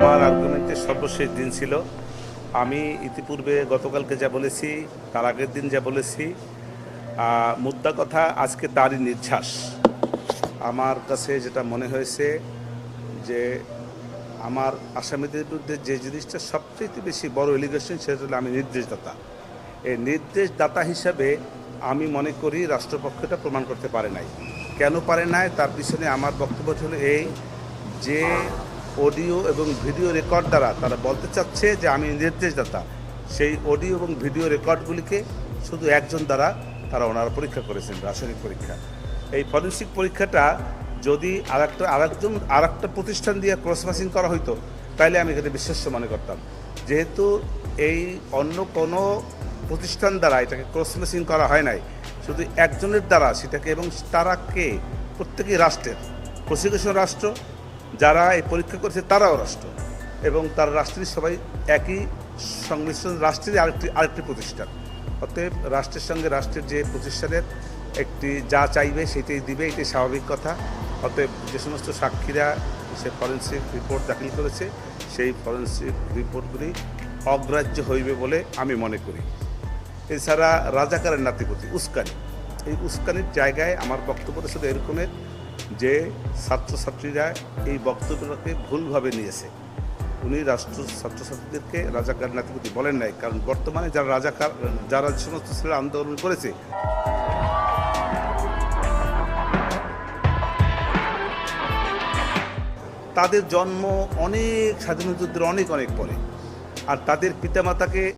আমার আর্গুমেন্টের সর্বশেষ দিন ছিল। আমি ইতিপূর্বে গতকালকে যা বলেছি, তার আগের দিন যা বলেছি, মুদ্রা কথা আজকে তারই নির্যাস। আমার কাছে যেটা মনে হয়েছে যে আমার আসামিদের বিরুদ্ধে যে জিনিসটা সবচেয়ে বেশি বড় এলিগেশন, সেটা হলো আমি নির্দেশদাতা। এই নির্দেশদাতা হিসাবে আমি মনে করি রাষ্ট্রপক্ষটা প্রমাণ করতে পারে নাই। কেন পারে নাই তার পিছনে আমার বক্তব্য হলো এই যে অডিও এবং ভিডিও রেকর্ড দ্বারা তারা বলতে চাচ্ছে যে আমি নির্দেশদাতা। সেই অডিও এবং ভিডিও রেকর্ডগুলিকে শুধু একজন দ্বারা তারা ওনারা পরীক্ষা করেছেন, রাসায়নিক পরীক্ষা। এই ফরেন্সিক পরীক্ষাটা যদি আরেকটা প্রতিষ্ঠান দিয়ে ক্রস ম্যাচিং করা হইতো, তাইলে আমি এখানে বিশ্বাস্য মনে করতাম। যেহেতু এই অন্য কোনো প্রতিষ্ঠান দ্বারা এটাকে ক্রস ম্যাচিং করা হয় নাই, শুধু একজনের দ্বারা সেটাকে, এবং তারা কে, প্রত্যেকেই রাষ্ট্রের, প্রসিকিউশন রাষ্ট্র, যারা এই পরীক্ষা করেছে তারাও রাষ্ট্র, এবং তার রাষ্ট্রের সবাই একই সংমিশ্রণ, রাষ্ট্রেরই আরেকটি প্রতিষ্ঠান। অতএব রাষ্ট্রের সঙ্গে রাষ্ট্রের যে প্রতিষ্ঠানের একটি যা চাইবে সেটাই দিবে, এটাই স্বাভাবিক কথা। অতএব যে সমস্ত সাক্ষীরা সে ফরেন্সিক রিপোর্ট দাখিল করেছে, সেই ফরেন্সিক রিপোর্টগুলি অগ্রাহ্য হইবে বলে আমি মনে করি। এছাড়া রাজাকারের নাতিপতি উস্কানি, এই উস্কানির জায়গায় আমার বক্তব্যটা শুধু এরকমের যে ছাত্রছাত্রীরা এই বক্তব্যটাকে ভুলভাবে নিয়েছে। উনি ছাত্রছাত্রীদেরকে রাজাকার নাতিপতি বলেন নাই, কারণ বর্তমানে যারা যে সমস্ত ছেলেরা আন্দোলন করেছে, তাদের জন্ম অনেক স্বাধীনতা যুদ্ধের অনেক পরে, আর তাদের পিতামাতাকে